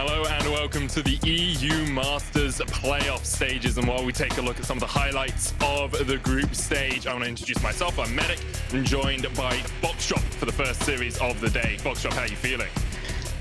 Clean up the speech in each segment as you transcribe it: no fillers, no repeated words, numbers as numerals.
Hello and welcome to the EU Masters playoff stages. And while we take a look at some of the highlights of the group stage, I want to introduce myself. I'm Medic and joined by Foxtrot for the first series of the day. Foxtrot, how are you feeling?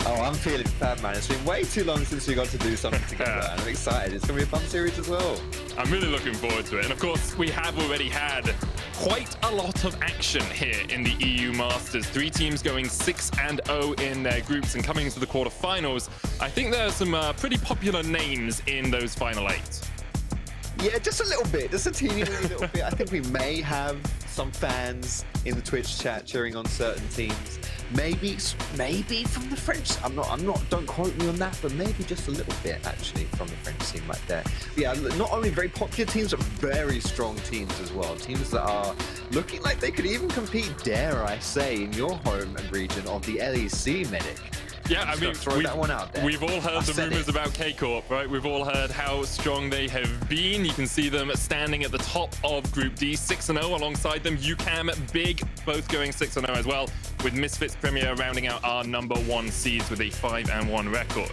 Oh, I'm feeling fab, man. It's been way too long since we got to do something together, and I'm excited. It's going to be a fun series as well. I'm really looking forward to it. And of course, we have already had quite a lot of action here in the EU Masters. 3 teams going 6-0 in their groups and coming into the quarterfinals. I think there are some pretty popular names in those final 8. Yeah, just a little bit, just a teeny little bit. I think we may have some fans in the Twitch chat cheering on certain teams. Maybe from the French. I'm not. Don't quote me on that, but maybe just a little bit actually from the French team right there. But yeah, not only very popular teams, but very strong teams as well. Teams that are looking like they could even compete, dare I say, in your home region of the ADC Medic. Yeah, I mean, we've all heard the rumors about K-Corp, right? We've all heard how strong they have been. You can see them standing at the top of Group D, 6-0. Alongside them, UCAM, Big, both going 6-0 as well, with Misfits Premier rounding out our #1 seeds with a 5-1 record.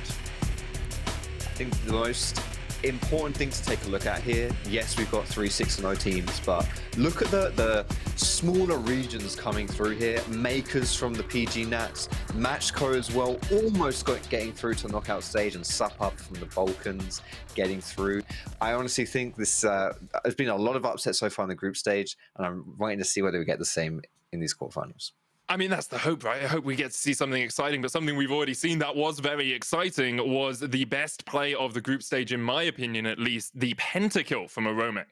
I think the most important thing to take a look at here, yes, we've got 3 6-0 teams, but look at the smaller regions coming through here. Mkers from the PG Nats, Matchco as well, almost getting through to the knockout stage, and Sup Up from the Balkans getting through. I honestly think this there's been a lot of upsets so far in the group stage, and I'm waiting to see whether we get the same in these quarterfinals. I mean, that's the hope, right? I hope we get to see something exciting, but something we've already seen that was very exciting was the best play of the group stage, in my opinion, at least, the pentakill from Arome.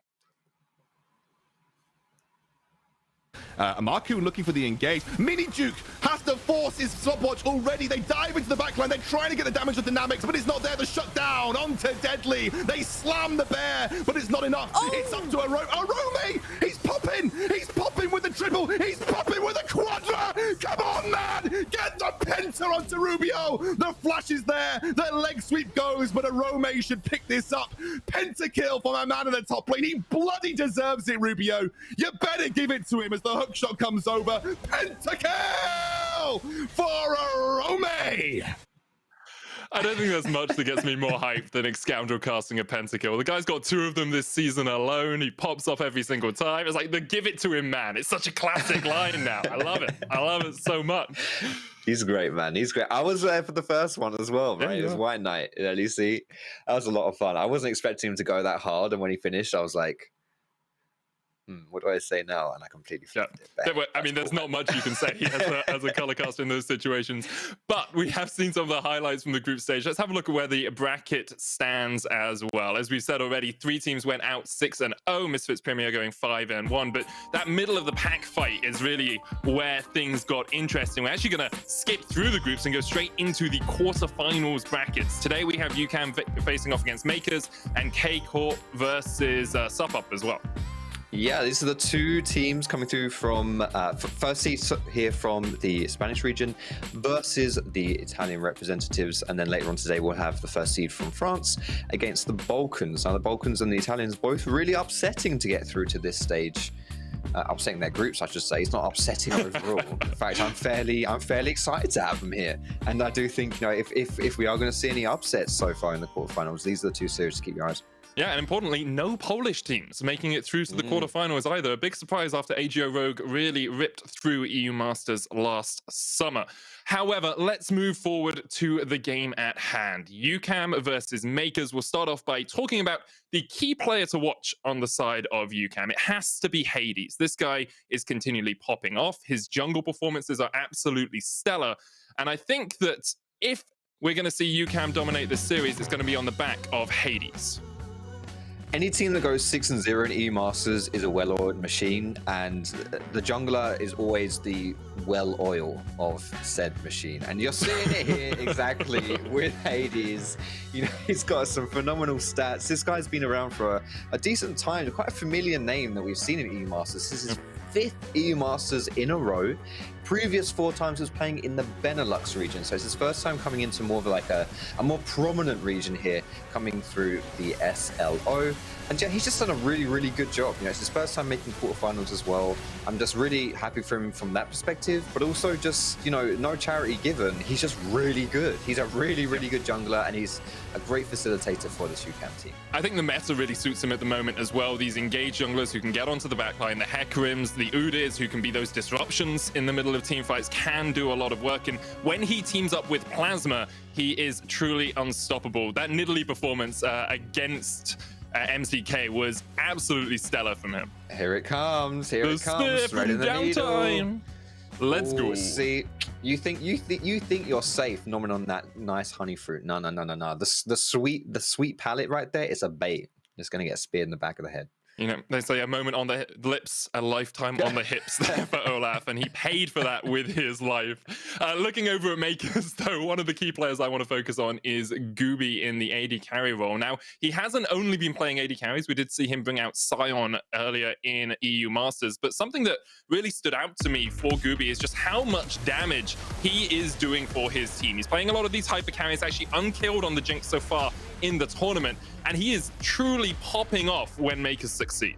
Marku looking for the engage. Mini Duke has to force his stopwatch already. They dive into the backline. They're trying to get the damage of dynamics, but it's not there. The shutdown onto Deadly. They slam the bear, but it's not enough. Oh. It's up to Arome. He's popping. He's popping with the triple. He's popping with a quadra. Come on, man. Get the penta onto Rubio. The flash is there. The leg sweep goes, but Arome should pick this up. Pentakill from our man in the top lane. He bloody deserves it, Rubio. You better give it to him as the hook shot comes over. Pentakill for Arome. I don't think there's much that gets me more hyped than Excoundrel casting a pentakill. The guy's got 2 of them this season alone. He pops off every single time. It's like the give it to him, man. It's such a classic line now. I love it. I love it so much. He's great, man. He's great. I was there for the first one as well, right? Yeah, it was White Knight at LEC. That was a lot of fun. I wasn't expecting him to go that hard, and when he finished, I was like, what do I say now? And I completely flipped it. I mean, there's not much you can say as a color caster in those situations. But we have seen some of the highlights from the group stage. Let's have a look at where the bracket stands as well. As we've said already, 3 teams went out 6-0. Misfits Premier going 5-1. But that middle of the pack fight is really where things got interesting. We're actually going to skip through the groups and go straight into the quarterfinals brackets. Today we have UCAM facing off against Mkers and K-Corp versus Sup Up as well. Yeah, these are the 2 teams coming through from first seed here from the Spanish region versus the Italian representatives, and then later on today we'll have the first seed from France against the Balkans. Now the Balkans and the Italians both really upsetting to get through to this stage. Upsetting their groups, I should say. It's not upsetting overall. In fact, I'm fairly excited to have them here, and I do think, you know, if we are going to see any upsets so far in the quarterfinals, these are the 2 series to keep your eyes. Yeah, and importantly, no Polish teams making it through to the quarterfinals either. A big surprise after AGO Rogue really ripped through EU Masters last summer. However, let's move forward to the game at hand. UCAM versus Mkers. We'll start off by talking about the key player to watch on the side of UCAM. It has to be Hadess. This guy is continually popping off. His jungle performances are absolutely stellar. And I think that if we're going to see UCAM dominate this series, it's going to be on the back of Hadess. Any team that goes 6-0 in EU Masters is a well-oiled machine, and the jungler is always the well-oil of said machine. And you're seeing it here exactly with Hadess. You know, he's got some phenomenal stats. This guy's been around for a decent time, quite a familiar name that we've seen in EU Masters. This is his 5th EU Masters in a row. previous 4 times he was playing in the Benelux region. So it's his first time coming into more of like a more prominent region here, coming through the SLO. And yeah, he's just done a really, really good job. You know, it's his first time making quarterfinals as well. I'm just really happy for him from that perspective, but also just, you know, no charity given. He's just really good. He's a really, really good jungler, and he's a great facilitator for this UCAM team. I think the meta really suits him at the moment as well. These engaged junglers who can get onto the backline, the Hekarims, the Udyrs who can be those disruptions in the middle of team fights, can do a lot of work. And when he teams up with Plasma, he is truly unstoppable. That Nidalee performance against MCK was absolutely stellar from him. Here it comes. Here it comes. Spiff Right in the needle. downtime. Let's go. See, you think you're safe nomming on that nice honey fruit? No. The sweet palate right there is a bait. It's gonna get speared in the back of the head. You know, they say a moment on the lips, a lifetime on the hips there for Olaf, and he paid for that with his life. Looking over at Mkers, though, one of the key players I want to focus on is Guubi in the AD carry role. Now, he hasn't only been playing AD carries. We did see him bring out Sion earlier in EU Masters, but something that really stood out to me for Guubi is just how much damage he is doing for his team. He's playing a lot of these hyper carries, actually unkilled on the Jinx so far in the tournament, and he is truly popping off when Mkers succeed.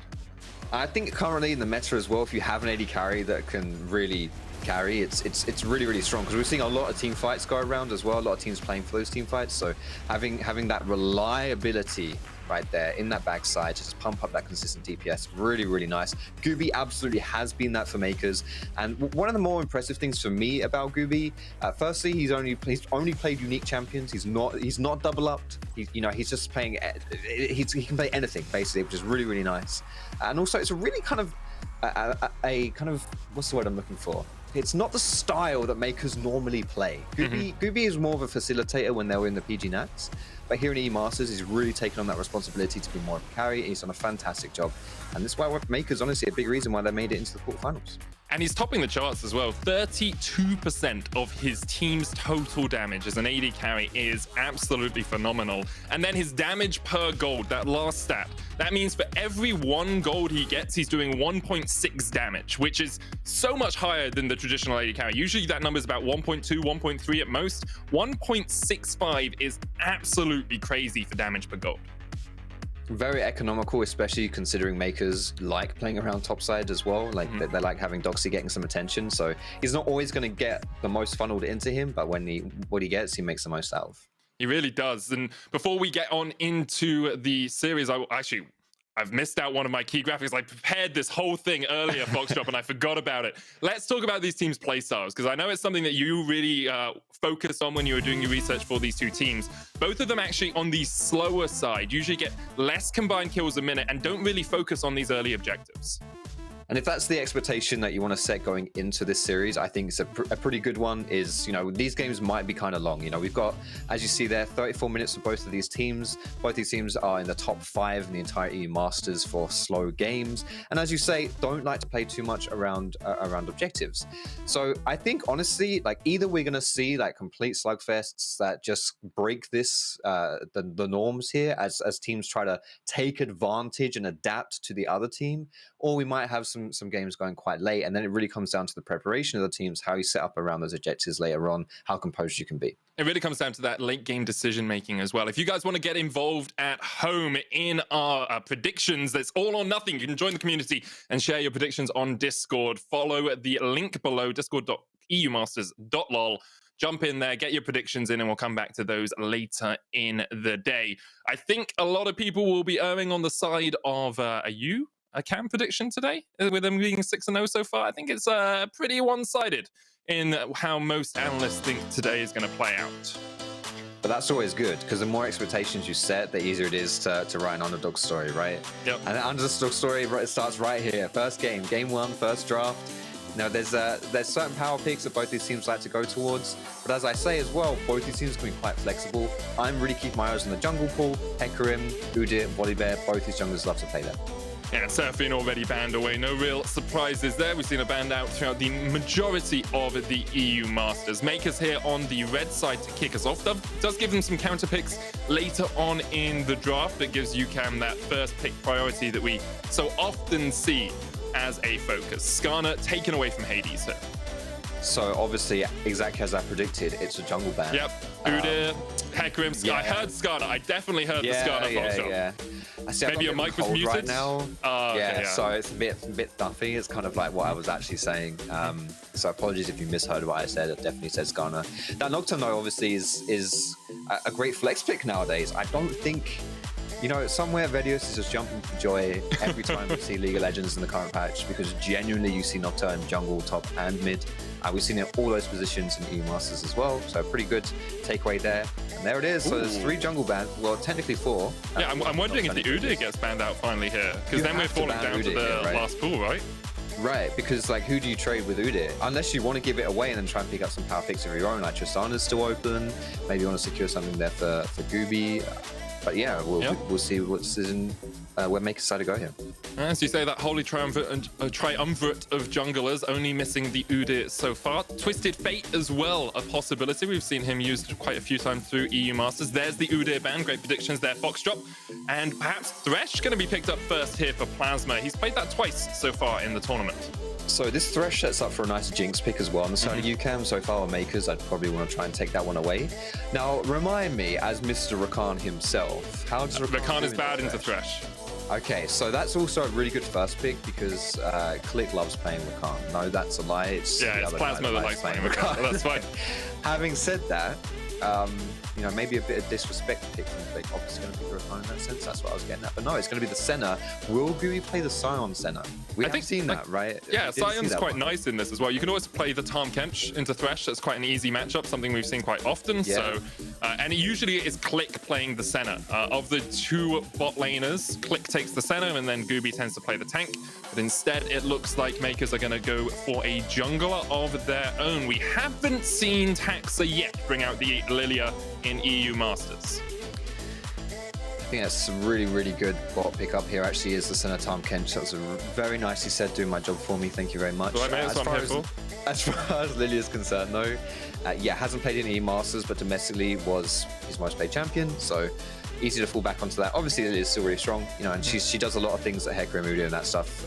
I think currently in the meta as well, if you have an AD carry that can really carry, it's really, really strong, because we're seeing a lot of team fights go around as well, a lot of teams playing for those team fights, so having that reliability right there in that backside, just pump up that consistent DPS, really, really nice. Guubi absolutely has been that for Mkers, and one of the more impressive things for me about Guubi, firstly, he's only played unique champions. He's not double upped. He's just playing. He can play anything basically, which is really, really nice. And also, it's a really kind of a kind of, what's the word I'm looking for? It's not the style that Mkers normally play. Guubi is more of a facilitator when they were in the PG Nats, but here in EU Masters, he's really taken on that responsibility to be more of a carry. He's done a fantastic job, and this is why Mkers, honestly, a big reason why they made it into the quarterfinals. And he's topping the charts as well. 32% of his team's total damage as an AD carry is absolutely phenomenal. And then his damage per gold, that last stat, that means for every 1 gold he gets, he's doing 1.6 damage, which is so much higher than the traditional AD carry. Usually that number is about 1.2, 1.3 at most. 1.65 is absolutely crazy for damage per gold. Very economical, especially considering Mkers like playing around topside as well. Like they like having Doxy getting some attention, so he's not always going to get the most funneled into him, but what he gets, he makes the most out of. He really does. And before we get on into the series, I've missed out one of my key graphics. I prepared this whole thing earlier, Foxdrop, and I forgot about it. Let's talk about these teams' playstyles, because I know it's something that you really focused on when you were doing your research for these two teams. Both of them actually on the slower side, usually get less combined kills a minute and don't really focus on these early objectives. And if that's the expectation that you want to set going into this series, I think it's a pretty good one. Is, these games might be kind of long. We've got, as you see there, 34 minutes for both of these teams. Both these teams are in the top 5 in the entire EU Masters for slow games. And as you say, don't like to play too much around objectives. So I think, honestly, like, either we're going to see like complete slugfests that just break this the norms here as teams try to take advantage and adapt to the other team, or we might have some games going quite late, and then it really comes down to the preparation of the teams, how you set up around those objectives later on, how composed you can be. It really comes down to that late game decision making as well. If you guys want to get involved at home in our predictions, that's all or nothing. You can join the community and share your predictions on Discord. Follow the link below, discord.eumasters.lol. Jump in there, get your predictions in, and we'll come back to those later in the day. I think a lot of people will be erring on the side of a UCAM prediction today, with them being 6-0 so far. I think it's pretty one-sided in how most analysts think today is going to play out. But that's always good, because the more expectations you set, the easier it is to write an underdog story, right? Yep. And the underdog story starts right here. First game 1, first draft. There's certain power picks that both these teams like to go towards, but as I say as well, both these teams can be quite flexible. I'm really keeping my eyes on the jungle pool. Hekarim, Udyr, Volibear, both these junglers love to play them. Yeah, Seraphine already banned away. No real surprises there. We've seen a banned out throughout the majority of the EU Masters. Mkers here on the red side to kick us off. That does give them some counter picks later on in the draft. It gives UCAM that first pick priority that we so often see as a focus. Skarner taken away from Hadess here. So obviously, exactly as I predicted, it's a jungle ban. Yep. Udyr, Hecarim, I heard Skarner. I definitely heard the Skarner Fox drop. Yeah. I see, Maybe your mic was muted right now. Okay, so it's a bit stuffy. It's kind of like what I was actually saying. So apologies if you misheard what I said. I definitely said Skarner. That Nocturne though, obviously, is a great flex pick nowadays. I don't think, you know, somewhere Vedios is just jumping for joy every time we see League of Legends in the current patch, because genuinely you see Nocturne jungle, top, and mid. We've seen it all those positions in EU Masters as well, so a pretty good takeaway there. And there it is. So there's 3 jungle bans. Well, technically 4. Yeah, I'm wondering if the Udyr gets banned out finally here, because then we're falling down to the last pool, right? Right, because like, who do you trade with Udyr? Unless you want to give it away and then try and pick up some power picks of your own, like Tristana's still open. Maybe you want to secure something there for Guubi. But yeah, we'll see what's in where Mkers decide to go here. As you say, that holy triumvirate of junglers, only missing the Udyr so far. Twisted Fate as well, a possibility. We've seen him used quite a few times through EU Masters. There's the Udyr ban. Great predictions there, Fox drop. And perhaps Thresh going to be picked up first here for Plasma. He's played that twice so far in the tournament. So this Thresh sets up for a nice Jinx pick as well on the side of UCAM. So far, Mkers, I'd probably want to try and take that one away. Now, remind me, as Mr. Rakan himself, how does Rakan is bad into Thresh. Okay, so that's also a really good first pick, because Click loves playing Rakan. No, that's a lie. It's Plasma that likes playing Rakan. That's fine. Having said that, you know, maybe a bit of disrespect pick from Click. Obviously going to pick Rakan in that sense. That's what I was getting at. But no, it's going to be the Senna. Will Guubi play the Sion Senna? We haven't seen that, right? Yeah, Sion's quite nice in this as well. You can always play the Tahm Kench into Thresh. That's quite an easy matchup, something we've seen quite often. Yeah. So, and it usually is Click playing the Senna. Of the 2 bot laners, Click takes the Senna, and then Guubi tends to play the tank. But instead, it looks like Mkers are going to go for a jungler of their own. We haven't seen Taxa yet bring out the Lillia in EU Masters. I think that's a really, really good bot pickup here. Actually, is the Senna Tahm Kench. That was very nicely said, doing my job for me. Thank you very much. Well, as far as Lillia is concerned, though, yeah, hasn't played in EU Masters, but domestically was his most played champion. So easy to fall back onto that. Obviously, Lillia is still really strong, you know, and she does a lot of things that Hecarim Udyr and that stuff,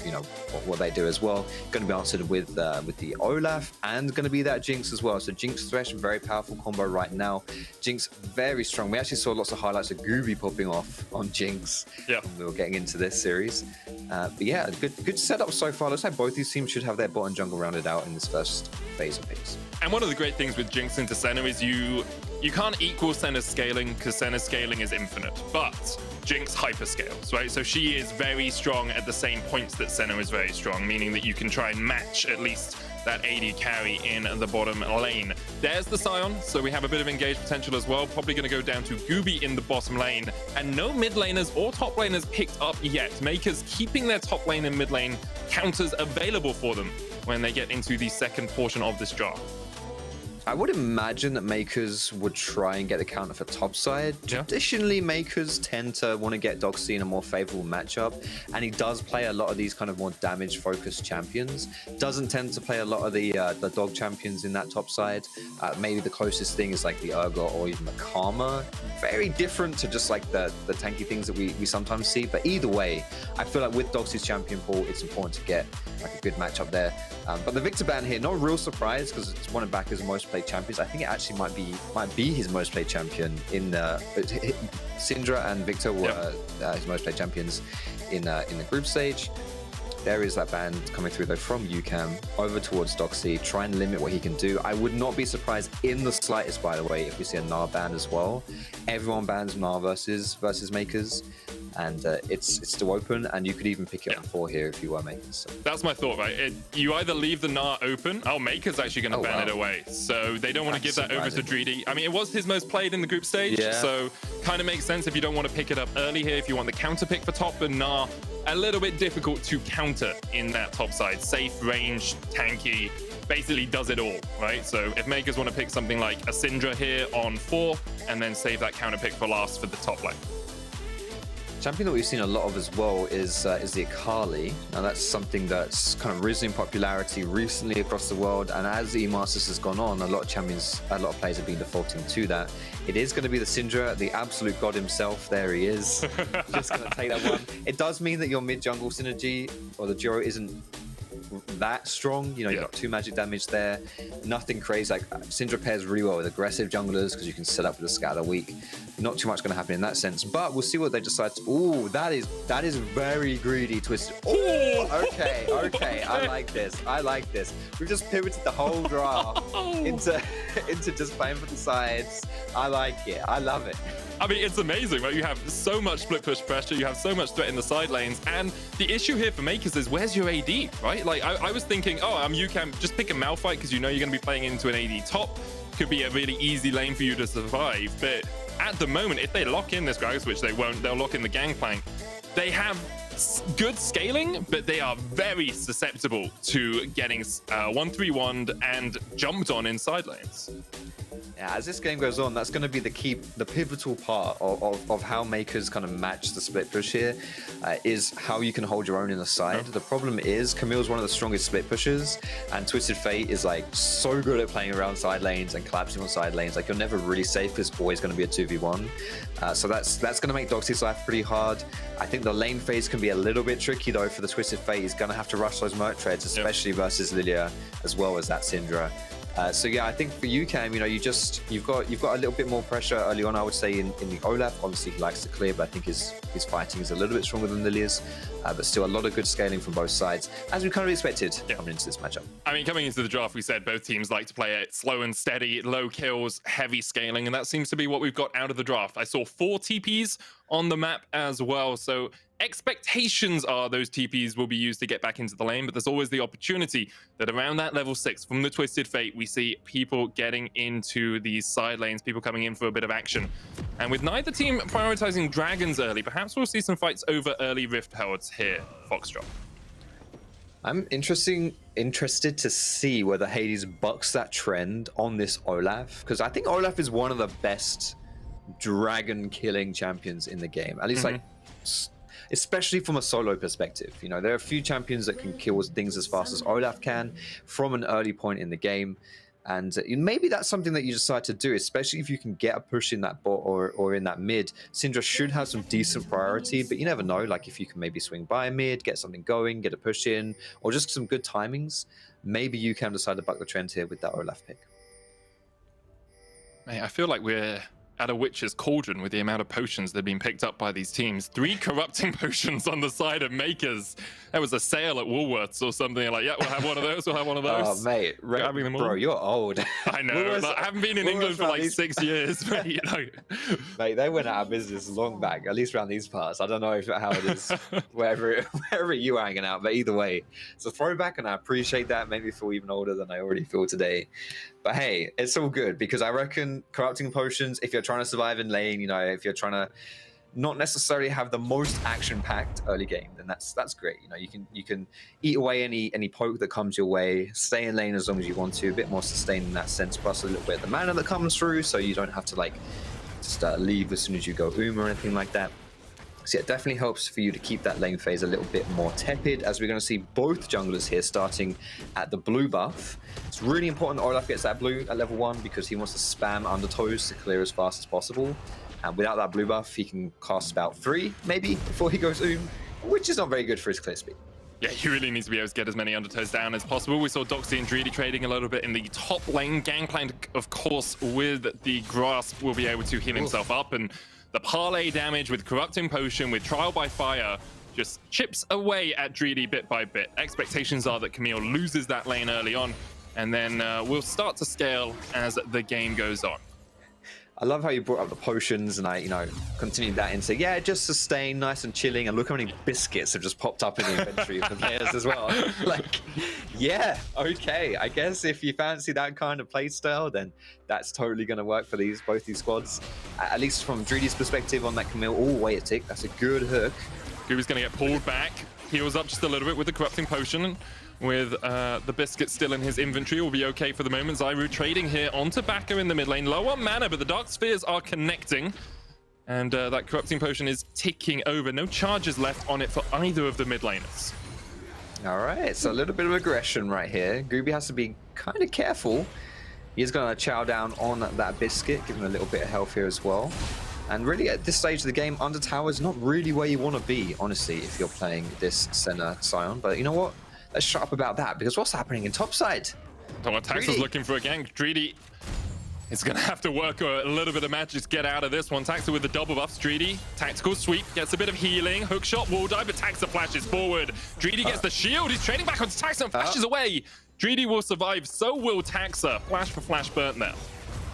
you know, what they do as well. Going to be answered with the Olaf, and going to be that Jinx as well. So Jinx Thresh, very powerful combo right now. Jinx very strong. We actually saw lots of highlights of Guubi popping off on Jinx. Yeah, we were getting into this series, but yeah, good setup so far. Looks like both these teams should have their bot and jungle rounded out in this first phase of picks. And one of the great things with Jinx into Senna is you can't equal Senna's scaling, because Senna's scaling is infinite, but Jinx hyperscales, right? So she is very strong at the same points that Senna is very strong, meaning that you can try and match at least that AD carry in the bottom lane. There's the Sion, so we have a bit of engaged potential as well. Probably going to go down to Guubi in the bottom lane, and no mid laners or top laners picked up yet. Mkers keeping their top lane and mid lane counters available for them when they get into the second portion of this draft. I would imagine that Mkers would try and get the counter for top side. Traditionally, Mkers tend to want to get Doxy in a more favorable matchup, and he does play a lot of these kind of more damage-focused champions. Doesn't tend to play a lot of the dog champions in that top side. Maybe the closest thing is like the Urgot or even the Karma. Very different to just like the tanky things that we sometimes see. But either way, I feel like with Doxy's champion pool, it's important to get like a good matchup there. But the Victor ban here, not a real surprise, because it's one of Baca's most played champions. I think it actually might be his most played champion in Syndra and Victor were his most played champions in the group stage. There is that ban coming through though from UCAM over towards Doxy, try and limit what he can do. I would not be surprised in the slightest, by the way, if we see a Gnar ban as well. Everyone bans Gnar versus Mkers, and it's still open, and you could even pick it up 4 here if you were Mkers. So. That's my thought, right? You either leave the Gnar open. Oh, Mkers actually going to ban it away, so they don't want to give that over to Dreedy. I mean, it was his most played in the group stage, so kind of makes sense if you don't want to pick it up early here. If you want the counter pick for top, and Gnar a little bit difficult to counter in that top side. Safe, range, tanky, basically does it all, right? So if Mkers want to pick something like a Syndra here on 4, and then save that counter pick for last for the top lane. Champion that we've seen a lot of as well is the Akali. Now that's something that's kind of risen in popularity recently across the world, and as the E-Masters has gone on, a lot of players have been defaulting to that. It is going to be the Syndra, the absolute god himself. There he is. Just going to take that one. It does mean that your mid-jungle synergy, or the duo, isn't that strong. You know, you've got 2 magic damage there. Nothing crazy. Like Syndra pairs really well with aggressive junglers because you can set up with a scatter weak. Not too much going to happen in that sense, but we'll see what they decide to. Oh, that is very greedy, Twisted. Oh, okay, okay. I like this. I like this. We've just pivoted the whole draft into just playing for the sides. I like it. I love it. I mean, it's amazing, right? You have so much split push pressure, you have so much threat in the side lanes, and the issue here for Mkers is where's your AD, right? Like, I was thinking, oh, I'm UCAM, just pick a Malphite because you know you're going to be playing into an AD top. Could be a really easy lane for you to survive, but at the moment, if they lock in this Gragas, which they won't, they'll lock in the Gangplank. They have good scaling, but they are very susceptible to getting 1-3-1'd and jumped on in side lanes. Yeah, as this game goes on, that's going to be the pivotal part of how Mkers kind of match the split push here, is how you can hold your own in the side. The problem is Camille's one of the strongest split pushers, and Twisted Fate is like so good at playing around side lanes and collapsing on side lanes. Like, you're never really safe because it's always going to be a 2v1. So that's going to make Doxy's life pretty hard. I think the lane phase can be a little bit tricky though for the Twisted Fate. He's going to have to rush those Merc Treads, especially versus Lillia as well as that Syndra. So yeah, I think for UCAM, you know, you've got a little bit more pressure early on, I would say, in the Olaf. Obviously, he likes to clear, but I think his fighting is a little bit stronger than Lillia's. But still, a lot of good scaling from both sides, as we kind of expected coming into this matchup. I mean, coming into the draft, we said both teams like to play it slow and steady, low kills, heavy scaling, and that seems to be what we've got out of the draft. I saw 4 TPs on the map as well, so expectations are those TPs will be used to get back into the lane, but there's always the opportunity that around that level 6 from the Twisted Fate, we see people getting into these side lanes, people coming in for a bit of action. And with neither team prioritizing dragons early, perhaps we'll see some fights over early Rift Heralds here, Foxtrot. I'm interested to see whether Hadess bucks that trend on this Olaf, because I think Olaf is one of the best dragon killing champions in the game, at least like especially from a solo perspective. You know, there are a few champions that can kill things as fast as Olaf can from an early point in the game, and maybe that's something that you decide to do, especially if you can get a push in that bot or in that mid. Syndra should have some decent priority, but you never know, like if you can maybe swing by mid, get something going, get a push in, or just some good timings, maybe you can decide to buck the trend here with that Olaf pick. Mate, I feel like we're at a witch's cauldron with the amount of potions that have been picked up by these teams. 3 corrupting potions on the side of Mkers. That was a sale at Woolworths or something. Like, yeah, we'll have one of those, we'll have one of those. Oh, mate, grabbing them all. Bro, you're old. I know. Like, I haven't been in England for like 6 years. But, you know. Mate, they went out of business long back, at least around these parts. I don't know how it is wherever you are hanging out, but either way, it's a throwback, and I appreciate that. Made me feel even older than I already feel today. But hey, it's all good, because I reckon corrupting potions, if you're trying to survive in lane, you know, if you're trying to not necessarily have the most action-packed early game, then that's great. You know, you can eat away any poke that comes your way, stay in lane as long as you want to, a bit more sustained in that sense, plus a little bit of the mana that comes through, so you don't have to like just leave as soon as you go or anything like that. So yeah, it definitely helps for you to keep that lane phase a little bit more tepid, as we're going to see both junglers here starting at the blue buff. It's really important that Olaf gets that blue at level 1, because he wants to spam undertows to clear as fast as possible. And without that blue buff, he can cast about 3, maybe, before he goes which is not very good for his clear speed. Yeah, he really needs to be able to get as many undertows down as possible. We saw Doxy and Dreedy trading a little bit in the top lane. Gangplank, of course, with the grasp, will be able to heal himself up, and the parlay damage with Corrupting Potion, with Trial by Fire, just chips away at Dreedy bit by bit. Expectations are that Camille loses that lane early on, and then we'll start to scale as the game goes on. I love how you brought up the potions, and I, you know, continued that into, yeah, just sustain, nice and chilling, and look how many biscuits have just popped up in the inventory of the players as well. Like, yeah, okay, I guess if you fancy that kind of playstyle, then that's totally going to work for both these squads. At least from Dreedy's perspective on that Camille, oh, wait a tick, that's a good hook. Guubi's going to get pulled back, heals up just a little bit with the Corrupting Potion. With the biscuit still in his inventory, will be okay for the moment. Zwyroo trading here onto Baca in the mid lane. Low on mana, but the Dark Spheres are connecting. And that Corrupting Potion is ticking over. No charges left on it for either of the mid laners. All right, so a little bit of aggression right here. Guubi has to be kind of careful. He's going to chow down on that biscuit, give him a little bit of health here as well. And really, at this stage of the game, under tower is not really where you want to be, honestly, if you're playing this Senna Sion. But you know what? let's shut up about that, because what's happening in top side? Taxa's Dreedy. looking for a gank. Dreedy is going to have to work a little bit of magic to get out of this one. Taxa with the double buffs. Dreedy, tactical sweep, gets a bit of healing. Hook shot, wall dive, but Taxa flashes forward. Dreedy gets the shield. He's trading back onto Taxa and flashes away. Dreedy will survive, so will Taxa. Flash for flash burnt there.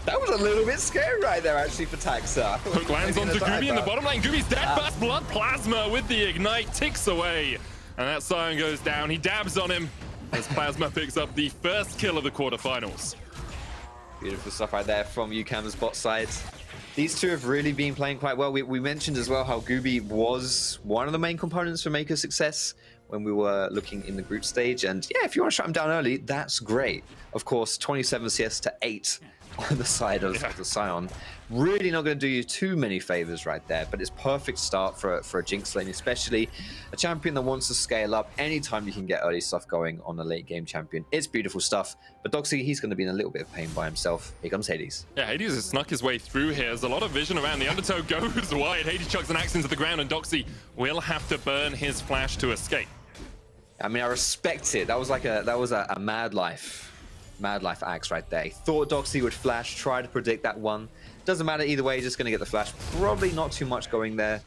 That was a little bit scary right there, actually, for Taxa. Hook lands onto Guubi in the bottom lane. Guubi's dead. First blood plasma with the ignite ticks away. And that Sion goes down. He dabs on him as Plasma picks up the first kill of the quarterfinals. Beautiful stuff right there from UCAM's bot side. These two have really been playing quite well. We mentioned as well how Guubi was one of the main components for Mkers' success when we were looking in the group stage. And yeah, if you want to shut him down early, that's great. Of course, 27 CS to 8 on the side of the Sion. Really not going to do you too many favors right there, but it's perfect start for a Jinx lane, especially a champion that wants to scale up. Anytime you can get early stuff going on a late game champion, it's beautiful stuff. But Doxy, he's going to be in a little bit of pain by himself. Here comes Hadess. Yeah, Hadess has snuck his way through here. There's a lot of vision around. The undertow goes wide. Hadess chucks an axe into the ground, and Doxy will have to burn his flash to escape. I mean, I respect it. That was like a mad life axe right there. He thought Doxy would flash, try to predict that one. Doesn't matter either way, just going to get the flash. Probably not too much going there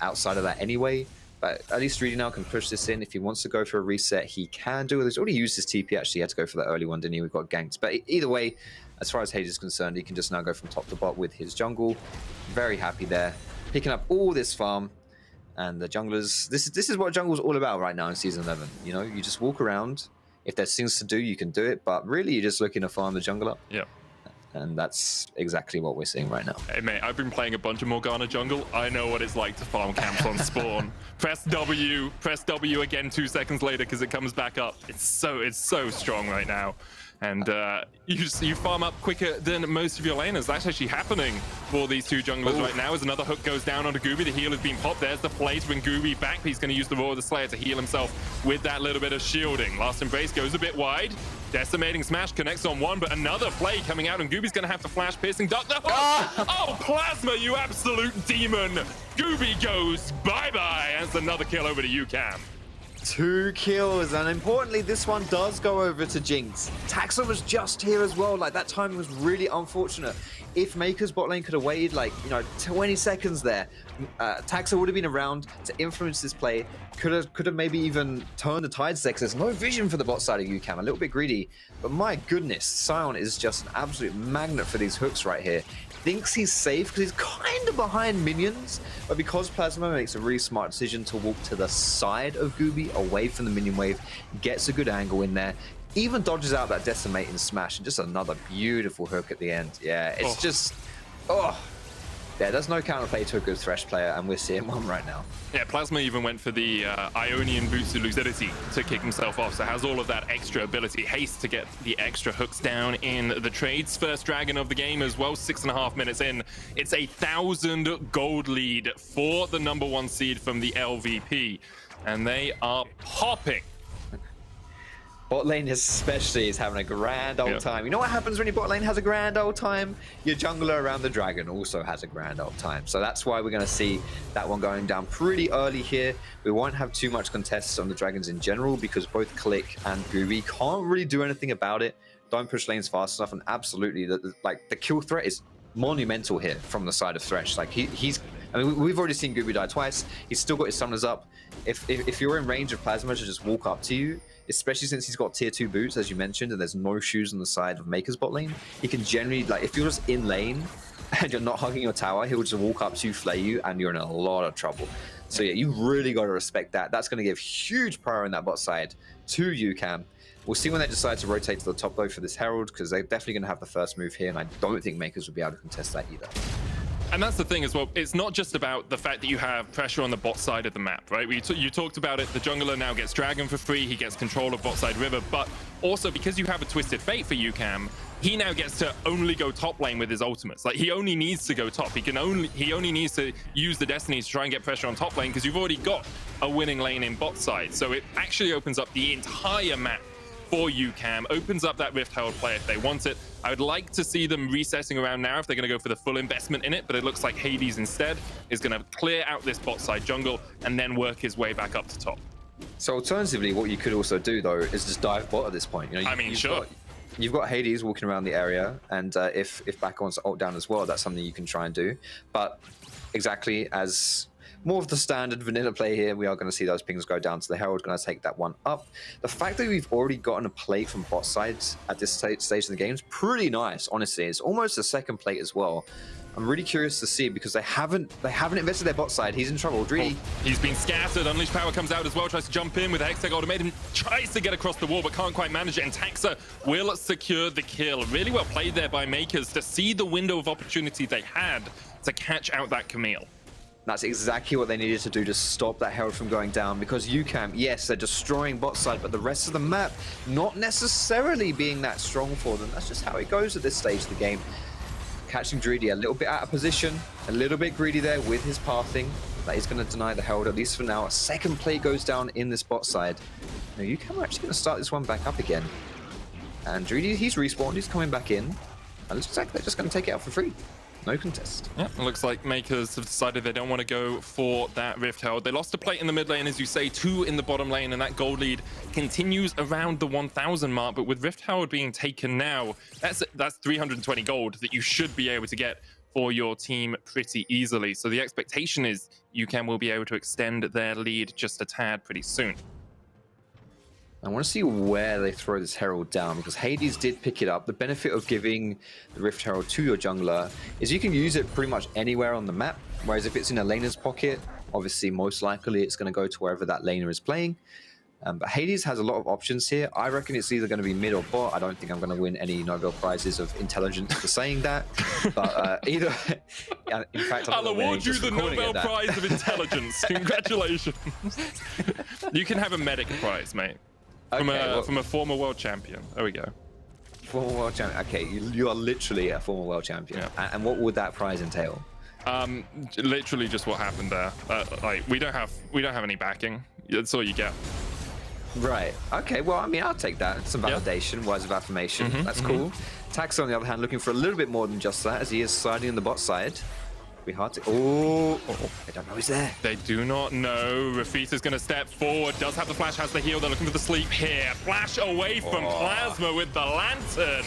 outside of that anyway. But at least Dreedy now can push this in. If he wants to go for a reset, he can do it. He's already used his TP, actually. He had to go for that early one, didn't he? We got ganked. But either way, as far as Hadess is concerned, he can just now go from top to bot with his jungle. Very happy there. Picking up all this farm. And the junglers, this is what jungle's all about right now in Season 11. You know, you just walk around. If there's things to do, you can do it. But really, you're just looking to farm the jungle up. Yeah. And that's exactly what we're seeing right now. Hey mate, I've been playing a bunch of Morgana jungle. I know what it's like to farm camps on spawn. Press W again 2 seconds later because it comes back up. It's so strong right now. And you farm up quicker than most of your laners. That's actually happening for these two junglers right now as another hook goes down onto Guubi. The heal has been popped. There's the play to bring Guubi back. He's going to use the Roar of the Slayer to heal himself with that little bit of shielding. Last Embrace goes a bit wide. Decimating Smash connects on one, but another play coming out, and Guubi's going to have to flash piercing duck. Oh, Plasma, you absolute demon! Guubi goes bye-bye. That's another kill over to UCAM. 2 kills, and importantly, this one does go over to Jinx. Taxa was just here as well. Like, that timing was really unfortunate. If Mkers bot lane could have waited, like, 20 seconds there, Taxa would have been around to influence this play. Could have maybe even turned the tides there, because there's no vision for the bot side of UCAM. A little bit greedy, but my goodness, Sion is just an absolute magnet for these hooks right here. Thinks he's safe because he's kind of behind minions, but because Plasma makes a really smart decision to walk to the side of Guubi, away from the minion wave, gets a good angle in there, even dodges out that decimating smash, and just another beautiful hook at the end. Yeah, it's just, yeah, there's no counterplay to a good Thresh player, and we're seeing one right now. Yeah, Plasma even went for the Ionian boots of lucidity to kick himself off, so has all of that extra ability. Haste to get the extra hooks down in the trades. First dragon of the game as well, 6.5 minutes in. It's a 1,000 gold lead for the #1 seed from the LVP, and they are popping. Bot lane especially is having a grand old time. You know what happens when your bot lane has a grand old time? Your jungler around the dragon also has a grand old time. So that's why we're going to see that one going down pretty early here. We won't have too much contests on the dragons in general because both Click and Guubi can't really do anything about it. Don't push lanes fast enough, and absolutely, the kill threat is monumental here from the side of Thresh. Like I mean, we've already seen Guubi die twice. He's still got his summoners up. If you're in range of Plasma to just walk up to you, especially since he's got tier 2 boots, as you mentioned, and there's no shoes on the side of Mkers bot lane, he can generally, like, if you're just in lane and you're not hugging your tower, he'll just walk up to you, flay you, and you're in a lot of trouble. So yeah, you really got to respect that. That's going to give huge power in that bot side to UCAM. We'll see when they decide to rotate to the top though for this Herald, because they're definitely going to have the first move here, and I don't think Mkers will be able to contest that either. And that's the thing as well. It's not just about the fact that you have pressure on the bot side of the map, right? You talked about it. The jungler now gets Dragon for free. He gets control of bot side river. But also because you have a Twisted Fate for UCAM, he now gets to only go top lane with his ultimates. Like, he only needs to go top. He only needs to use the Destinies to try and get pressure on top lane because you've already got a winning lane in bot side. So it actually opens up the entire map for UCAM, opens up that Rift Herald play if they want it. I would like to see them recessing around now if they're going to go for the full investment in it, but it looks like Hadess instead is going to clear out this bot side jungle and then work his way back up to top. So alternatively, what you could also do though is just dive bot at this point. You know, I mean, sure. You've got Hadess walking around the area, and if Baca wants to ult down as well, that's something you can try and do. But exactly as more of the standard vanilla play here, we are going to see those pings go down to the Herald, going to take that one up. The fact that we've already gotten a plate from bot sides at this stage of the game is pretty nice, honestly. It's almost a second plate as well. I'm really curious to see because they haven't invested their bot side. He's in trouble. Dreedy. Oh, he's been scattered. Unleashed Power comes out as well. Tries to jump in with a Hextech ultimatum. Tries to get across the wall, but can't quite manage it. And Taxa will secure the kill. Really well played there by Mkers to see the window of opportunity they had to catch out that Camille. That's exactly what they needed to do to stop that Herald from going down, because UCAM, yes, they're destroying bot side, but the rest of the map not necessarily being that strong for them. That's just how it goes at this stage of the game. Catching Dreedy a little bit out of position, a little bit greedy there with his pathing. That is going to deny the Herald, at least for now. A second play goes down in this bot side. Now UCAM are actually going to start this one back up again. And Dreedy, he's respawned, he's coming back in. And it looks like they're just going to take it out for free. No contest. Yeah, it looks like Mkers have decided they don't want to go for that Rift Herald. They lost a plate in the mid lane, as you say, 2 in the bottom lane, and that gold lead continues around the 1,000 mark. But with Rift Herald being taken now, that's 320 gold that you should be able to get for your team pretty easily. So the expectation is UCAM will be able to extend their lead just a tad pretty soon. I want to see where they throw this Herald down, because Hadess did pick it up. The benefit of giving the Rift Herald to your jungler is you can use it pretty much anywhere on the map, whereas if it's in a laner's pocket, obviously most likely it's going to go to wherever that laner is playing. But Hadess has a lot of options here. I reckon it's either going to be mid or bot. I don't think I'm going to win any Nobel Prizes of intelligence for saying that. But either... in fact, I'll award you the Nobel Prize of Intelligence. Congratulations. You can have a medic prize, mate. From, okay, from a former world champion. There we go. Former world champion. Okay, you are literally a former world champion. Yeah. And what would that prize entail? Literally just what happened there. Like we don't have any backing. That's all you get. Right. Okay. Well, I mean, I'll take that. Some validation, words of affirmation. That's cool. Tax, on the other hand, looking for a little bit more than just that, as he is sliding in the bot side. Be hard to... Oh, they don't know he's there. They do not know. Rafitta's going to step forward. Does have the flash, has the heal. They're looking for the sleep here. Flash away from Plasma with the lantern.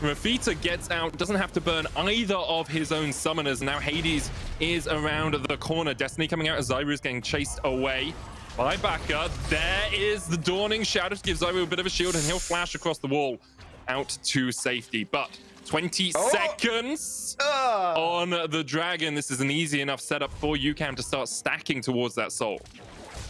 Rafitta gets out, doesn't have to burn either of his own summoners. Now Hadess is around the corner. Destiny coming out as Zwyroo is getting chased away by Baca. There is the dawning shadow to give Zwyroo a bit of a shield, and he'll flash across the wall out to safety. But 20 seconds on the dragon. This is an easy enough setup for UCAM to start stacking towards that soul.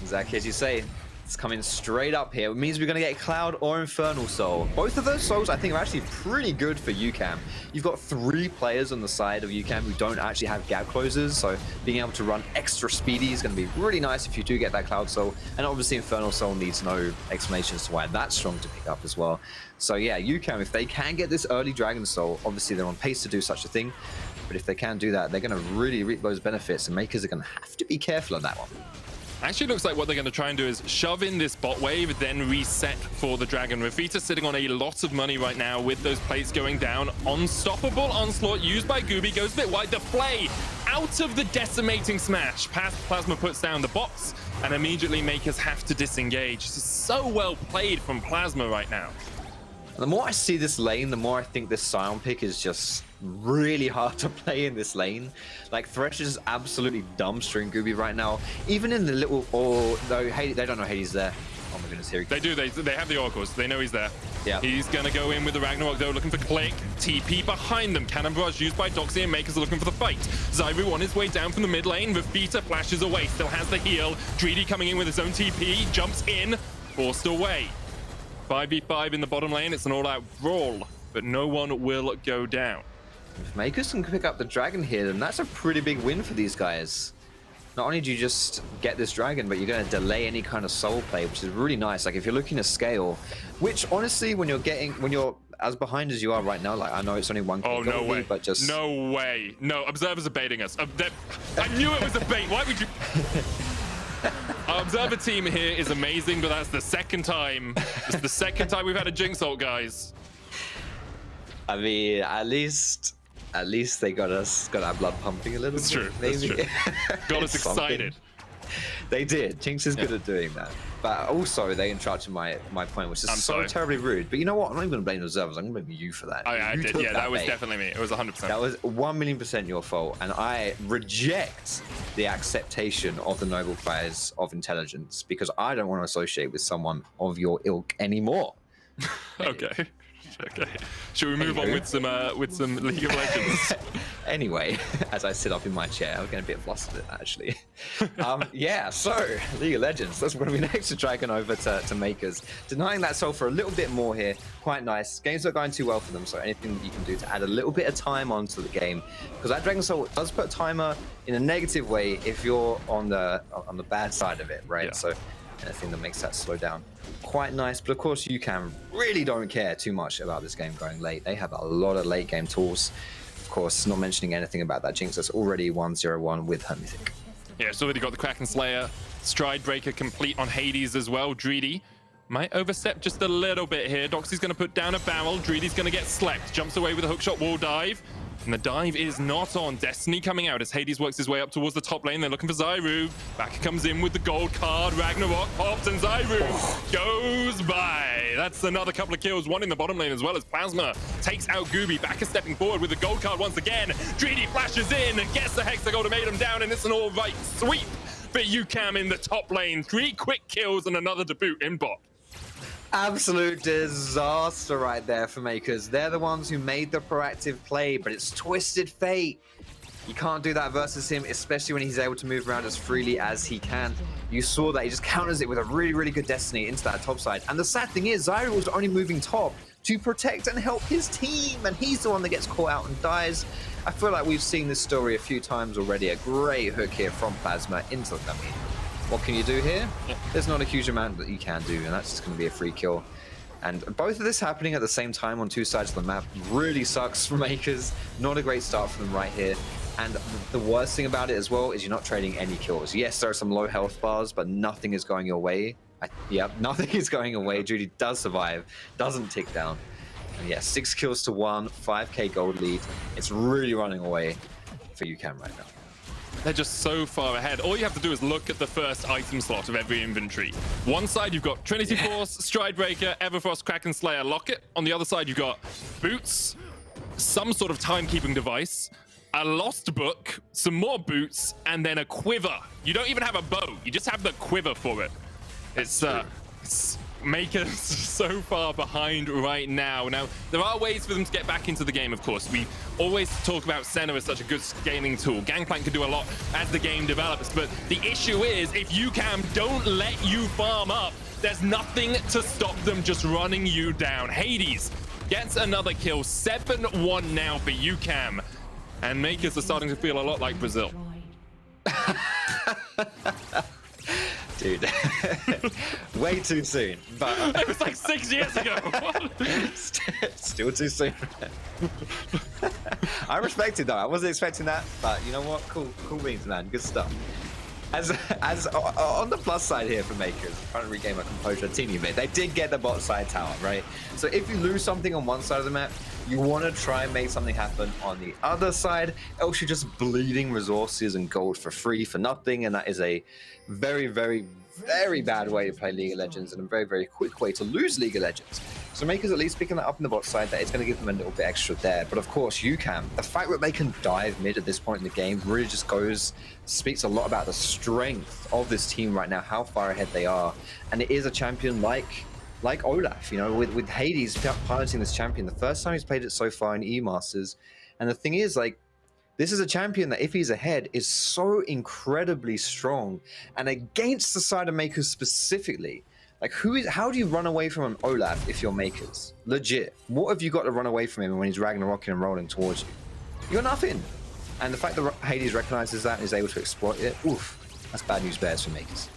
Exactly as you say. It's coming straight up here. It means we're going to get Cloud or Infernal Soul. Both of those souls, I think, are actually pretty good for UCAM. You've got 3 players on the side of UCAM who don't actually have gap closers, so being able to run extra speedy is going to be really nice if you do get that Cloud Soul. And obviously, Infernal Soul needs no explanation as to why that's strong to pick up as well. So yeah, UCAM, if they can get this early Dragon Soul, obviously they're on pace to do such a thing. But if they can do that, they're going to really reap those benefits, and Mkers are going to have to be careful on that one. Actually looks like what they're going to try and do is shove in this bot wave, then reset for the dragon. Rafitta sitting on a lot of money right now with those plates going down. Unstoppable onslaught used by Guubi, goes a bit wide. The play out of the decimating smash. Past Plasma puts down the box, and immediately Mkers have to disengage. This is so well played from Plasma right now. The more I see this lane, the more I think this Sion pick is just really hard to play in this lane. Like, Thresh is absolutely dumbstering Guubi right now. Even in the little... Oh, no, they don't know Hadess there. Oh my goodness, here he goes. They do. They have the oracles. They know he's there. Yeah. He's going to go in with the Ragnarok, though, looking for Click. TP behind them. Cannon barrage used by Doxy, and Mkers are looking for the fight. Zwyroo on his way down from the mid lane. Rafitta flashes away. Still has the heal. Dreedy coming in with his own TP. Jumps in. Forced away. 5v5 in the bottom lane. It's an all-out brawl, but no one will go down. If Mkers can pick up the dragon here, then that's a pretty big win for these guys. Not only do you just get this dragon, but you're going to delay any kind of soul play, which is really nice. Like, if you're looking to scale, which honestly, when you're as behind as you are right now, like, I know it's only one. Oh, no way. But just... No way. No, observers are baiting us. I knew it was a bait. Why would you... Our observer team here is amazing, but that's the second time. It's the second time we've had a Jinx ult, guys. I mean, at least they got our blood pumping a little bit. It's true. Maybe. That's true. Got us excited. They did. Jinx is good at doing that. But also, they interrupted my point, which is so terribly rude. But you know what? I'm not even going to blame the observers. I'm going to blame you for that. Oh, yeah, I did. Yeah, that was bait. definitely me. It was 100%. That was 1,000,000% your fault. And I reject the acceptation of the noble prize of intelligence because I don't want to associate with someone of your ilk anymore. Okay. Okay. Should we move on with some League of Legends? Anyway, as I sit up in my chair, I'm getting a bit flustered actually. Yeah, so League of Legends. That's going to be next to Dragon over to Mkers. Denying that soul for a little bit more here. Quite nice. Game's not going too well for them, so anything that you can do to add a little bit of time onto the game. Because that Dragon Soul does put a timer in a negative way if you're on the bad side of it, right? Yeah. So anything that makes that slow down. Quite nice, but of course UCAM really don't care too much about this game going late. They have a lot of late game tools. Of course, not mentioning anything about that Jinx that's already 1-0-1 with her Mythic. Yeah, it's already got the Kraken Slayer, Stride Breaker complete on Hadess as well. Dreedy might overstep just a little bit here. Doxy's going to put down a barrel. Dreedy's going to get slept. Jumps away with a hookshot wall dive. And the dive is not on. Destiny coming out as Hadess works his way up towards the top lane. They're looking for Zwyroo. Baca comes in with the gold card. Ragnarok pops and Zwyroo goes by. That's another couple of kills. One in the bottom lane as well as Plasma takes out Guubi. Baca stepping forward with the gold card once again. Dreedy flashes in and gets the Hex Ultimatum down, and it's an all right sweep for UCAM in the top lane. 3 quick kills and another to boot in bot. Absolute disaster right there for Mkers. They're the ones who made the proactive play, but it's twisted fate. You can't do that versus him, especially when he's able to move around as freely as he can. You saw that he just counters it with a really, really good Destiny into that top side. And the sad thing is, Zwyroo was only moving top to protect and help his team, and he's the one that gets caught out and dies. I feel like we've seen this story a few times already. A great hook here from Plasma into the Camille. What can you do here? There's not a huge amount that you can do, and that's just going to be a free kill. And both of this happening at the same time on 2 sides of the map really sucks for Mkers. Not a great start for them right here. And the worst thing about it as well is you're not trading any kills. Yes, there are some low health bars, but nothing is going your way. Yep, nothing is going away. Dreedy does survive, doesn't tick down. And yeah, 6 kills to 1, 5k gold lead. It's really running away for UCAM right now. They're just so far ahead. All you have to do is look at the first item slot of every inventory. One side, you've got Trinity Force, Stride Breaker, Everfrost, Kraken Slayer, Locket. On the other side, you've got boots, some sort of timekeeping device, a lost book, some more boots, and then a quiver. You don't even have a bow. You just have the quiver for it. It's Mkers so far behind right now. Now, there are ways for them to get back into the game, of course. We always talk about Senna as such a good scaling tool. Gangplank can do a lot as the game develops, but the issue is if UCAM don't let you farm up, there's nothing to stop them just running you down. Hadess gets another kill, 7-1 now for UCAM, and Mkers are starting to feel a lot like Brazil. Dude, way too soon. But it was like 6 years ago. Still too soon. I respected that. I wasn't expecting that, but you know what? Cool beans, man. Good stuff. As on the plus side here for Mkers, trying to regain my composure a teeny bit. They did get the bot side tower, right? So if you lose something on one side of the map, you want to try and make something happen on the other side, else you're just bleeding resources and gold for free for nothing, and that is a very, very, very bad way to play League of Legends and a very, very quick way to lose League of Legends. So Mkers at least picking that up in the bot side, that it's going to give them a little bit extra there. But of course, UCAM, the fact that they can dive mid at this point in the game really just speaks a lot about the strength of this team right now, how far ahead they are. And it is a champion like Olaf, you know, with Hadess piloting this champion. The first time he's played it so far in EU Masters. And the thing is, like, this is a champion that if he's ahead is so incredibly strong. And against the side of Mkers specifically, like how do you run away from an Olaf if you're Mkers? Legit. What have you got to run away from him when he's Ragnarok and rolling towards you? You're nothing. And the fact that Hadess recognizes that and is able to exploit it, oof, that's bad news bears for Mkers.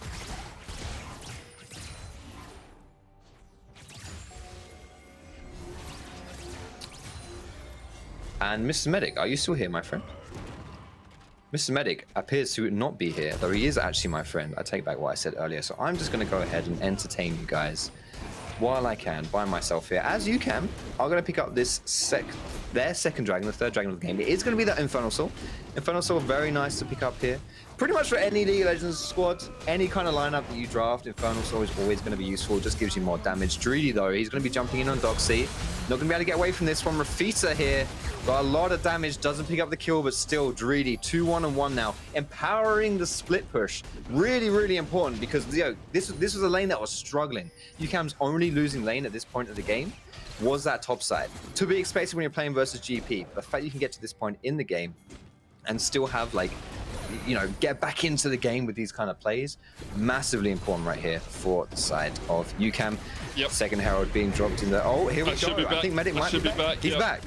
And Mr. Medic, are you still here, my friend? Mr. Medic appears to not be here, though he is actually my friend. I take back what I said earlier, so I'm just going to go ahead and entertain you guys while I can by myself here. As you can, I'm going to pick up this their second dragon, the third dragon of the game. It is going to be that Infernal Soul. Infernal Soul, very nice to pick up here. Pretty much for any League of Legends squad, any kind of lineup that you draft, Infernal Soul is always going to be useful. Just gives you more damage. Dreedy, though, he's going to be jumping in on Doxy. Not going to be able to get away from this one. Rafitta here, got a lot of damage, doesn't pick up the kill, but still, Dreedy, 2-1-1 now. Empowering the split push. Really, really important because, this was a lane that was struggling. UCAM's only losing lane at this point of the game was that top side. To be expected when you're playing versus GP. The fact you can get to this point in the game and still have, like, get back into the game with these kind of plays, massively important right here for the side of UCAM. Yep. Second Herald being dropped in the... Oh, here we go. I think Medic might be back. He's back.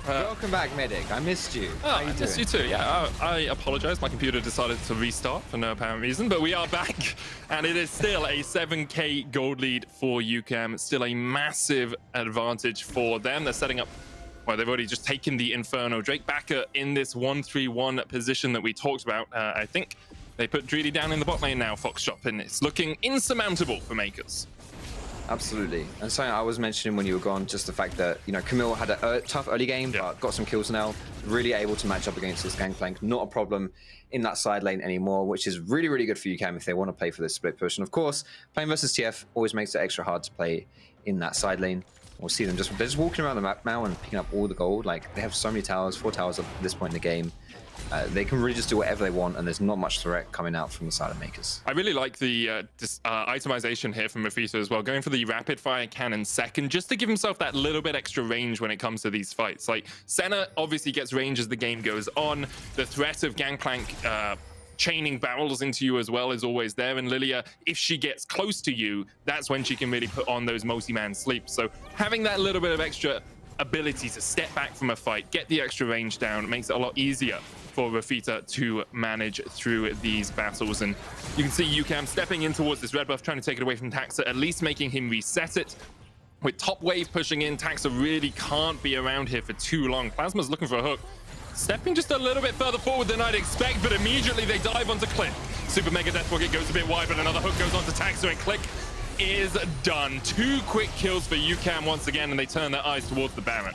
Welcome back, Medic. I missed you. I missed you too. Yeah, I apologize. My computer decided to restart for no apparent reason, but we are back, and it is still a 7k gold lead for UCAM. It's still a massive advantage for them. They're setting up... Well, they've already just taken the Inferno. Drake Baca in this 1-3-1 position that we talked about. I think they put Dreedy down in the bot lane now, Foxshop, and it's looking insurmountable for Mkers. Absolutely. And something I was mentioning when you were gone, just the fact that, Camille had a tough early game, but got some kills now. Really able to match up against this Gangplank. Not a problem in that side lane anymore, which is really, really good for UCAM if they want to play for this split push. And of course, playing versus TF always makes it extra hard to play in that side lane. We'll see them they're just walking around the map now and picking up all the gold. Like, they have so many towers, 4 towers at this point in the game. They can really just do whatever they want, and there's not much threat coming out from the side of Mkers. I really like the itemization here from Rafitta as well, going for the rapid fire cannon second, just to give himself that little bit extra range when it comes to these fights. Like, Senna obviously gets range as the game goes on. The threat of Gangplank chaining barrels into you as well is always there, and Lillia, if she gets close to you, that's when she can really put on those multi-man sleeps. So having that little bit of extra ability to step back from a fight, get the extra range down, makes it a lot easier for Rafitta to manage through these battles. And you can see UCAM stepping in towards this red buff, trying to take it away from Taxa, at least making him reset it. With top wave pushing in, Taxa really can't be around here for too long. Plasma's looking for a hook, stepping just a little bit further forward than I'd expect, but immediately they dive onto Click. Super Mega Death Bucket goes a bit wide, but another hook goes onto Taxa, and Click is done. 2 quick kills for UCAM once again, and they turn their eyes towards the Baron.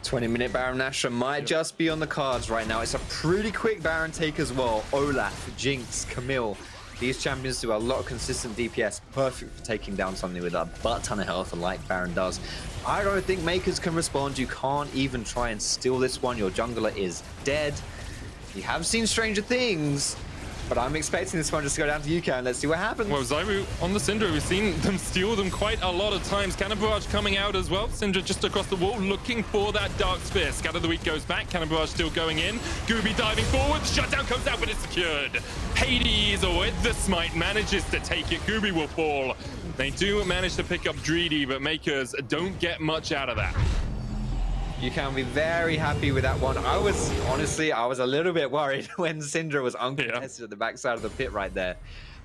20-minute Baron Nashor might just be on the cards right now. It's a pretty quick Baron take as well. Olaf, Jinx, Camille. These champions do a lot of consistent DPS, perfect for taking down something with a butt ton of health like Baron does. I don't think Mkers can respond. You can't even try and steal this one. Your jungler is dead. You have seen stranger things, but I'm expecting this one just to go down to UCAM. Let's see what happens. Well, Zwyroo on the Syndra, we've seen them steal them quite a lot of times. Cannon Barrage coming out as well. Syndra just across the wall, looking for that Dark Sphere. Scatter the Weak goes back. Cannon Barrage still going in. Guubi diving forward. Shutdown comes out, but it's secured. Hadess with the smite manages to take it. Guubi will fall. They do manage to pick up Dreedy, but Mkers don't get much out of that. You can be very happy with that one. I was a little bit worried when Syndra was uncontested at the backside of the pit right there.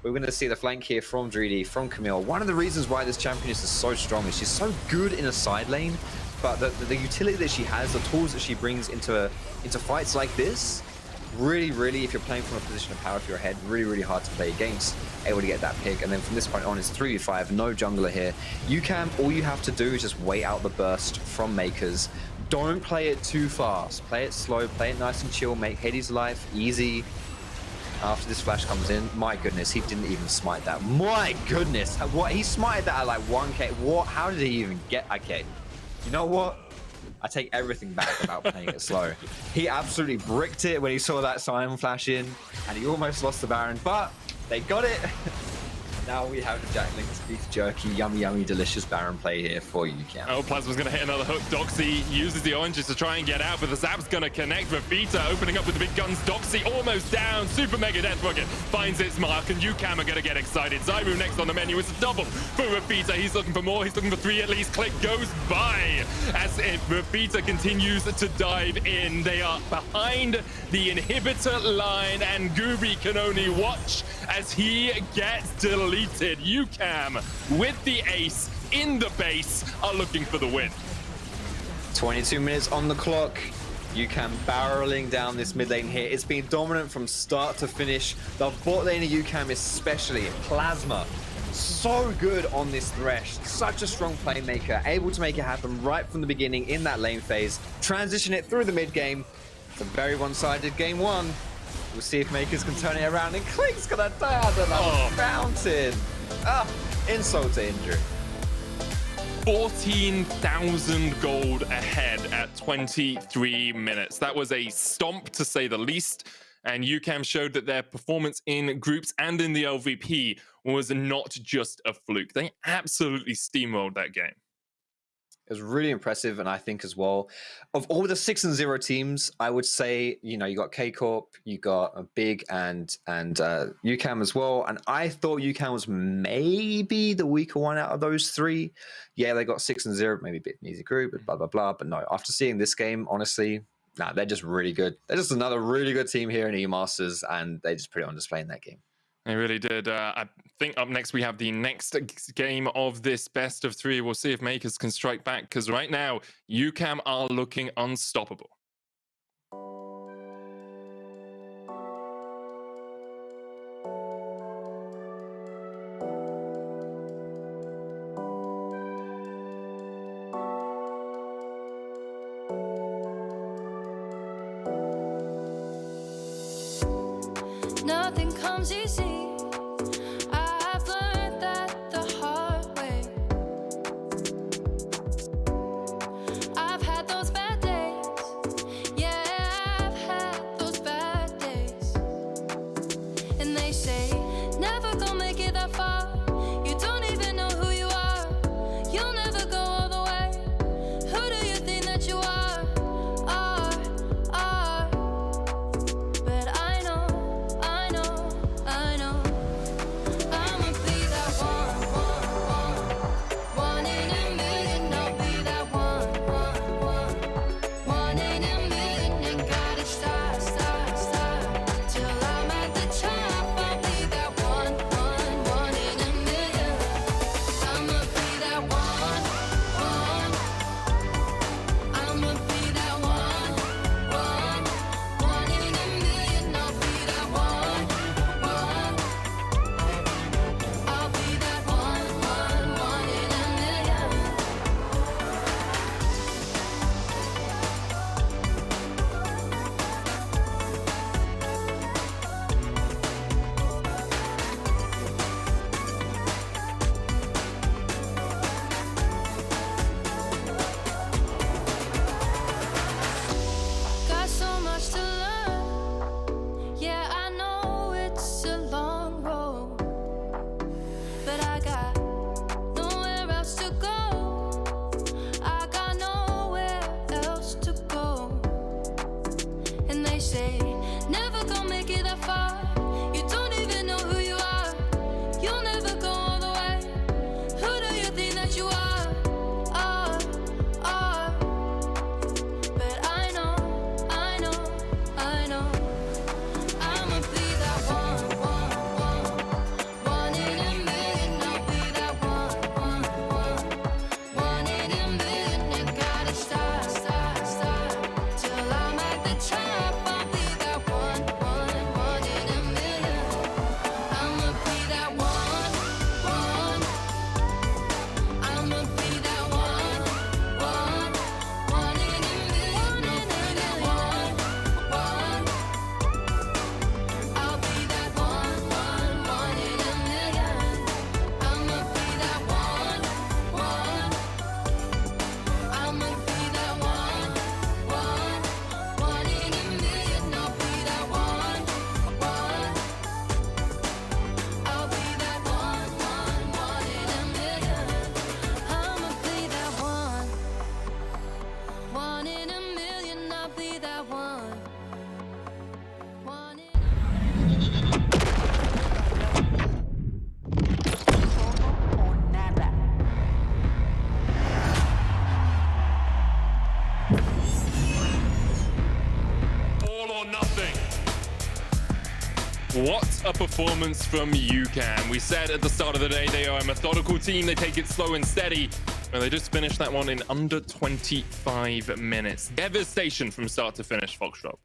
We're going to see the flank here from Dreedy, from Camille. One of the reasons why this championess is so strong is she's so good in a side lane, but the utility that she has, the tools that she brings into fights like this, really, if you're playing from a position of power for your head, really hard to play against. Able to get that pick, and then from this point on, it's 3v5, no jungler here. UCAM, all you have to do is just wait out the burst from Mkers. Don't play it too fast. Play it slow, play it nice and chill, make Hadess' life easy. After this flash comes in, my goodness, he didn't even smite that. My goodness, what? He smited that at like 1k. What? How did he even get? Okay, you know what? I take everything back about playing it slow. He absolutely bricked it when he saw that Sion flash in, and he almost lost the Baron, but they got it. Now we have the Jack Link's beef jerky, yummy, delicious Baron play here for UCAM. Oh, Plasma's going to hit another hook. Doxy uses the oranges to try and get out, but the zap's going to connect. Rafitta opening up with the big guns. Doxy almost down. Super Mega Death Bucket finds its mark, and UCAM are going to get excited. Zwyroo next on the menu. It's a double for Rafitta. He's looking for more. He's looking for 3 at least. Click goes by as if Rafitta continues to dive in. They are behind the inhibitor line, and Guubi can only watch as he gets deleted. UCAM with the ace in the base are looking for the win. 22 minutes on the clock. UCAM barreling down this mid lane here. It's been dominant from start to finish. The bot lane of UCAM especially, Plasma, so good on this Thresh. Such a strong playmaker, able to make it happen right from the beginning in that lane phase. Transition it through the mid game. It's a very one-sided game one. We'll see if Mkers can turn it around, and Clink's gonna die out of that fountain. Ah, insult to injury. 14,000 gold ahead at 23 minutes. That was a stomp, to say the least. And UCAM showed that their performance in groups and in the LVP was not just a fluke. They absolutely steamrolled that game. It was really impressive, and I think as well, of all the 6-0 teams, I would say, you know, you got K Corp, you got a Big and UCAM as well, and I thought UCAM was maybe the weaker one out of those three. Yeah, they got 6-0, maybe a bit an easy group, but blah blah blah. But no, after seeing this game, honestly, nah, they're just really good. They're just another really good team here in E-Masters, and they just put it on display in that game. They really did. I think up next we have the next game of this best of three. We'll see if Mkers can strike back, because right now UCAM are looking unstoppable. Nothing comes easy. I've learned that the hard way. I've had those bad days. Yeah, I've had those bad days. And they say, never gonna make it that far. You don't even know who you are. You'll never go all the way. Who do you think that you are? But I know. I'ma be that one in a million. I'll be that one in a million. Ain't gotta stop till I'm at the top. I'll be that one in a million. I'ma be that one. I'ma be that one in a million. I'll be that one. I'll be that one in a million. Got so much to learn. Yeah, I know it's a long road, but I got nowhere else to go. I got nowhere else to go. And they say, never gonna make it that far. You don't even know who you are. You'll never go all the way. Who do you think that you are? But I know. I'ma be that one in a million. I'll be that one in a million. Ain't gotta stop till I'm at the top. I'll be that one in a million. I'ma be that one. I'ma be that one in a million. I'll be that one. I'll be that one in a million. I'ma be that one. I'ma be that one in a million. I'll be that one. I'll be that one in a million. I'ma be that one in a million. I'll be that one in All or nothing. What a performance from UCAM. We said at the start of the day they are a methodical team. They take it slow and steady. And they just finished that one in under 25 minutes. Devastation from start to finish, Foxtrot.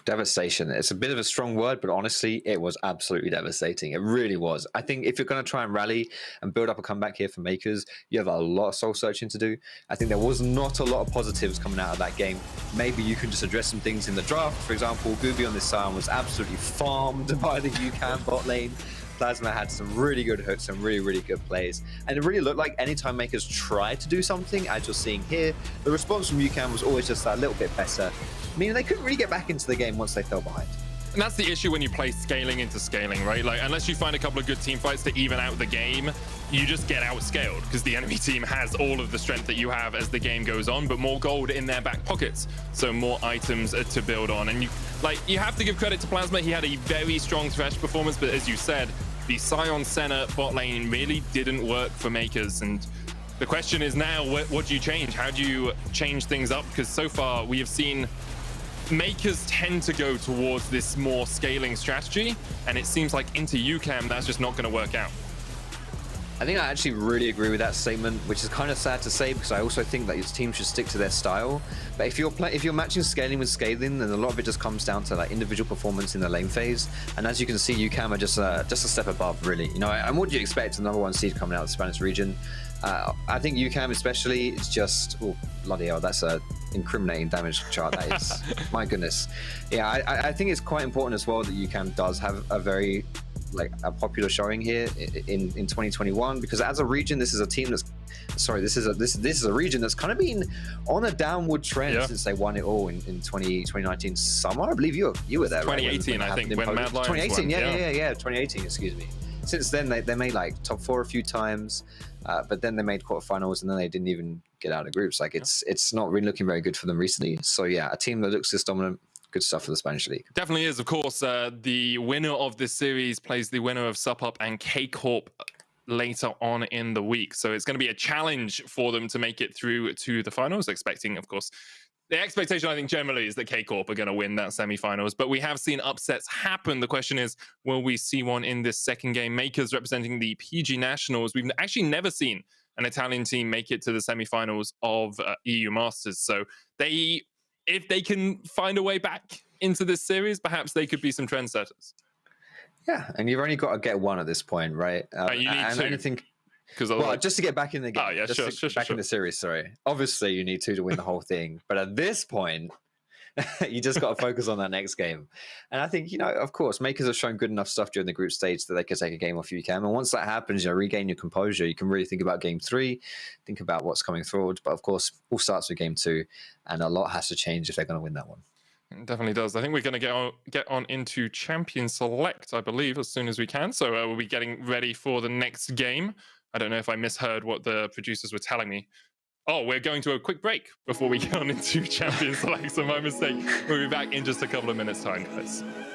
Devastation. It's a bit of a strong word, but honestly, it was absolutely devastating. It really was. I think if you're going to try and rally and build up a comeback here for Mkers, you have a lot of soul searching to do. I think there was not a lot of positives coming out of that game. Maybe you can just address some things in the draft. For example, Guubi on this Sion was absolutely farmed by the UCAM bot lane. Plasma had some really good hooks, some really good plays, and it really looked like anytime Mkers tried to do something, as you're seeing here, the response from UCAM was always just a little bit better, meaning they couldn't really get back into the game once they fell behind. And that's the issue when you play scaling into scaling, right? Like, unless you find a couple of good team fights to even out the game, you just get outscaled because the enemy team has all of the strength that you have as the game goes on, but more gold in their back pockets, so more items to build on. And you have to give credit to Plasma. He had a very strong Thresh performance, but as you said, the Sion Senna bot lane really didn't work for Mkers. And the question is now, what do you change? How do you change things up? Because so far we have seen Mkers tend to go towards this more scaling strategy, and it seems like into UCAM that's just not going to work out. I think I actually really agree with that statement, which is kind of sad to say because I also think that your team should stick to their style. But if you're matching scaling with scaling, then a lot of it just comes down to like individual performance in the lane phase. And as you can see, UCAM are just a step above, really. You know, and what do you expect? The #1 seed coming out of the Spanish region. I think UCAM especially is just, oh bloody hell, that's a incriminating damage chart. That is, my goodness. Yeah, I think it's quite important as well that UCAM does have a very a popular showing here in 2021, because as a region, this is a team that's this is a region that's kind of been on a downward trend since they won it all in 2019 summer. I believe you were there, 2018, right? I think, when Mad Lions 2018, won. yeah, 2018, excuse me. Since then, they made like top 4 a few times, but then they made quarterfinals, and then they didn't even get out of groups. Like it's not really looking very good for them recently. So yeah, a team that looks this dominant. Good stuff for the Spanish league. Definitely is. Of course, the winner of this series plays the winner of Sup Up and K-Corp later on in the week. So it's going to be a challenge for them to make it through to the finals, expecting, of course, the expectation, I think, generally is that K-Corp are going to win that semi-finals, but we have seen upsets happen. The question is, will we see one in this second game? Mkers representing the PG Nationals. We've actually never seen an Italian team make it to the semi-finals of EU Masters. So if they can find a way back into this series, perhaps they could be some trendsetters. Yeah, and you've only got to get one at this point, right? You need two. Well, just to get back in the game. Oh, yeah, sure. In the series, sorry. Obviously, you need 2 to win the whole thing. But at this point, you just got to focus on that next game. And I think, of course, Mkers have shown good enough stuff during the group stage that they could take a game off UCAM. And once that happens, regain your composure. You can really think about game 3, think about what's coming forward. But of course, all starts with game 2. And a lot has to change if they're going to win that one. It definitely does. I think we're going to get on into Champion Select, I believe, as soon as we can. So we'll be getting ready for the next game. I don't know if I misheard what the producers were telling me. Oh, we're going to a quick break before we get on into Champion Select. So my mistake. We'll be back in just a couple of minutes' time, guys.